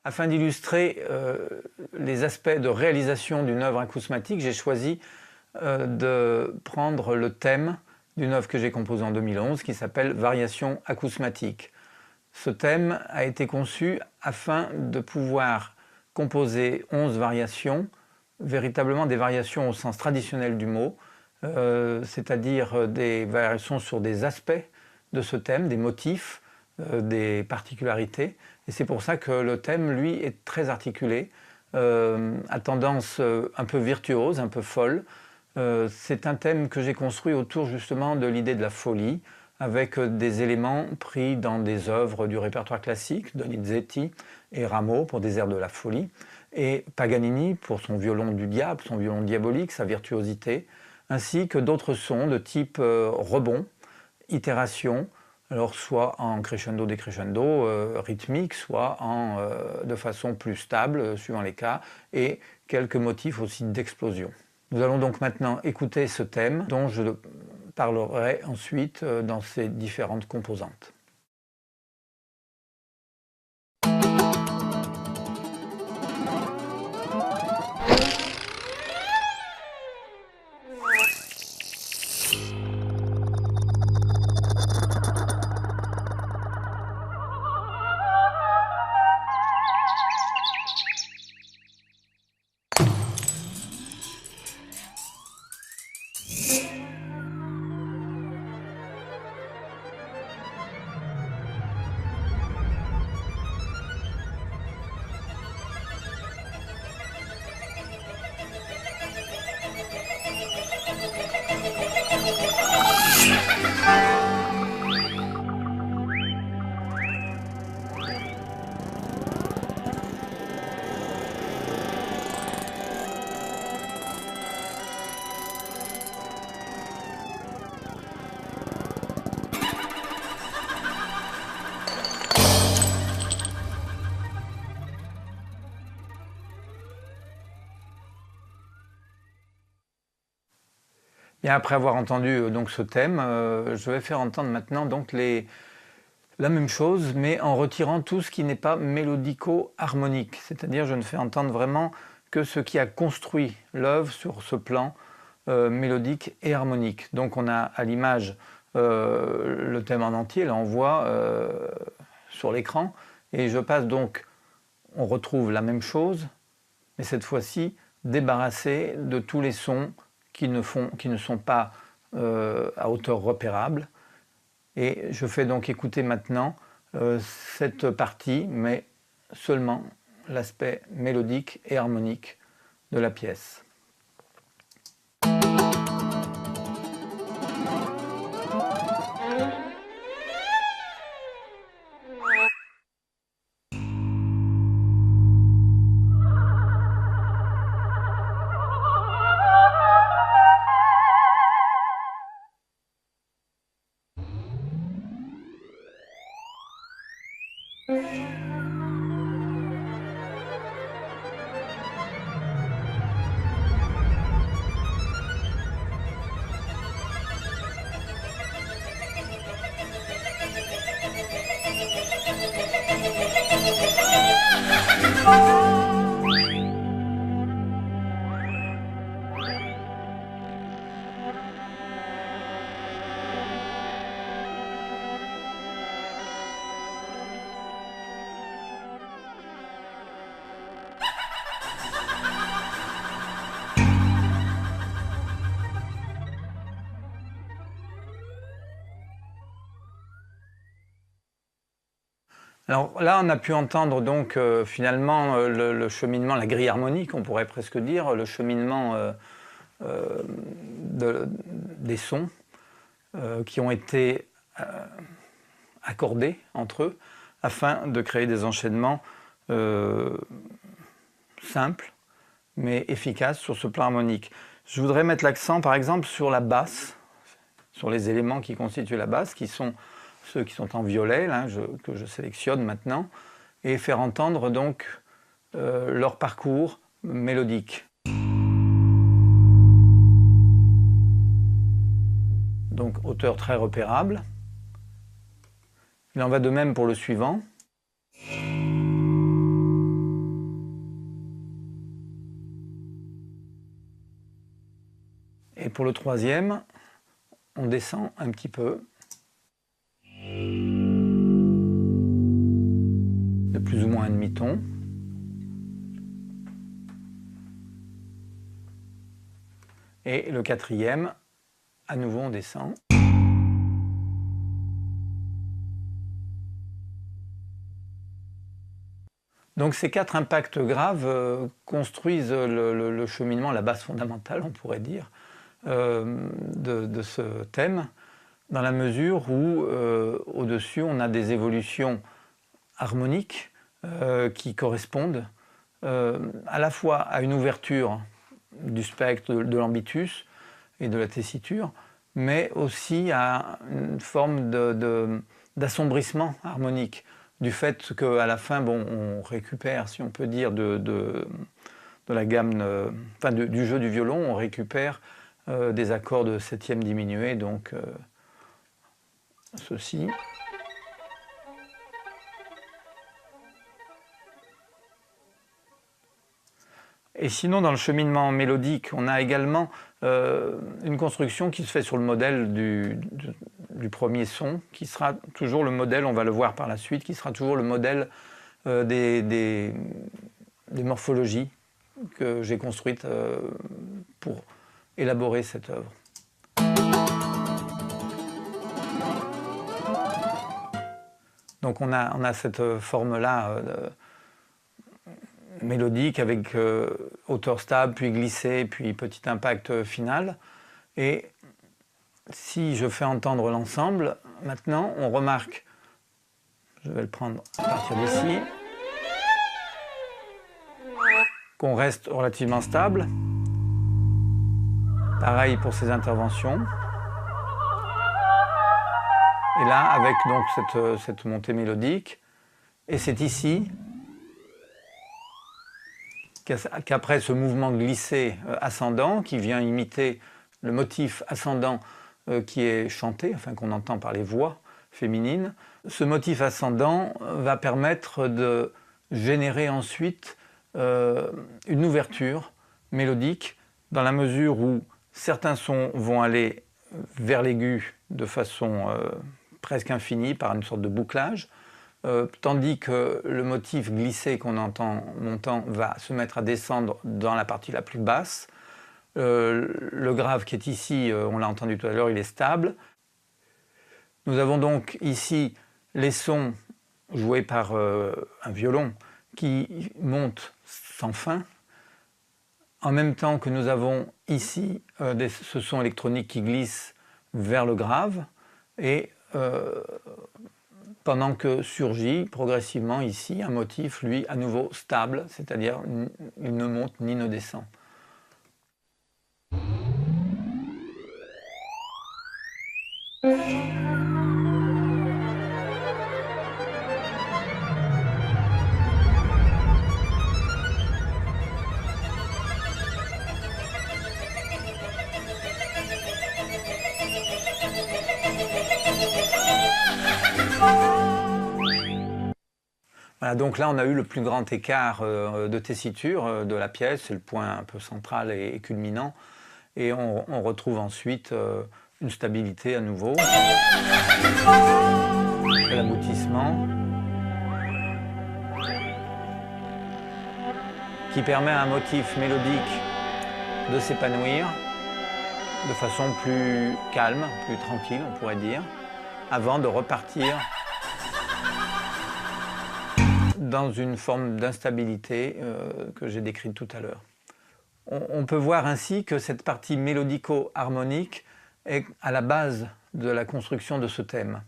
Afin d'illustrer les aspects de réalisation d'une œuvre acousmatique, j'ai choisi de prendre le thème d'une œuvre que j'ai composée en 2011 qui s'appelle « Variations acousmatiques ». Ce thème a été conçu afin de pouvoir composer 11 variations, véritablement des variations au sens traditionnel du mot, c'est-à-dire des variations sur des aspects de ce thème, des motifs, des particularités. Et c'est pour ça que le thème, lui, est très articulé, à tendance un peu virtuose, un peu folle. C'est un thème que j'ai construit autour justement de l'idée de la folie, avec des éléments pris dans des œuvres du répertoire classique, Donizetti et Rameau pour des airs de la folie, et Paganini pour son violon du diable, son violon diabolique, sa virtuosité, ainsi que d'autres sons de type rebond, itération, alors soit en crescendo décrescendo rythmique, soit de façon plus stable, suivant les cas, et quelques motifs aussi d'explosion. Nous allons donc maintenant écouter ce thème dont je parlerai ensuite dans ses différentes composantes. Bien, après avoir entendu donc ce thème, je vais faire entendre maintenant donc la même chose, mais en retirant tout ce qui n'est pas mélodico-harmonique. C'est-à-dire, je ne fais entendre vraiment que ce qui a construit l'œuvre sur ce plan mélodique et harmonique. Donc on a à l'image le thème en entier, là on voit sur l'écran, et je passe donc, on retrouve la même chose, mais cette fois-ci débarrassé de tous les sons qui ne sont pas à hauteur repérable. Et je fais donc écouter maintenant cette partie, mais seulement l'aspect mélodique et harmonique de la pièce. Alors là, on a pu entendre donc finalement le cheminement, la grille harmonique, on pourrait presque dire, le cheminement des sons qui ont été accordés entre eux afin de créer des enchaînements simples mais efficaces sur ce plan harmonique. Je voudrais mettre l'accent par exemple sur la basse, sur les éléments qui constituent la basse, qui sont ceux qui sont en violet, là, que je sélectionne maintenant, et faire entendre donc leur parcours mélodique. Donc hauteur très repérable. Il en va de même pour le suivant. pour le troisième, on descend un petit peu, de plus ou moins un demi-ton. Et le quatrième, à nouveau on descend. Donc ces 4 impacts graves construisent le cheminement, la base fondamentale, on pourrait dire, de ce thème, dans la mesure où au-dessus on a des évolutions harmoniques qui correspondent à la fois à une ouverture du spectre de l'ambitus et de la tessiture, mais aussi à une forme d'assombrissement harmonique, du fait qu'à la fin, bon, on récupère, si on peut dire, de la gamme, enfin du jeu du violon, on récupère des accords de septième diminué, donc ceci. Et sinon, dans le cheminement mélodique, on a également une construction qui se fait sur le modèle du premier son, qui sera toujours le modèle, on va le voir par la suite, qui sera toujours le modèle des morphologies que j'ai construites pour élaborer cette œuvre. Donc on a cette forme-là mélodique avec hauteur stable, puis glissé, puis petit impact final. Et si je fais entendre l'ensemble, maintenant on remarque, je vais le prendre à partir d'ici, qu'on reste relativement stable. Pareil pour ces interventions. Et là, avec donc cette montée mélodique, et c'est ici qu'après ce mouvement glissé ascendant, qui vient imiter le motif ascendant qui est chanté, enfin qu'on entend par les voix féminines, ce motif ascendant va permettre de générer ensuite une ouverture mélodique, dans la mesure où certains sons vont aller vers l'aigu de façon presque infinie, par une sorte de bouclage, tandis que le motif glissé qu'on entend montant va se mettre à descendre dans la partie la plus basse. Le grave qui est ici, on l'a entendu tout à l'heure, il est stable. Nous avons donc ici les sons joués par un violon qui monte sans fin, en même temps que nous avons ici ce son électronique qui glisse vers le grave, et pendant que surgit progressivement ici un motif, lui, à nouveau stable, c'est-à-dire il ne monte ni ne descend. Voilà, donc là on a eu le plus grand écart de tessiture de la pièce, c'est le point un peu central et culminant, et on retrouve ensuite une stabilité à nouveau, l'aboutissement, qui permet à un motif mélodique de s'épanouir de façon plus calme, plus tranquille on pourrait dire, avant de repartir dans une forme d'instabilité que j'ai décrite tout à l'heure. On peut voir ainsi que cette partie mélodico-harmonique est à la base de la construction de ce thème.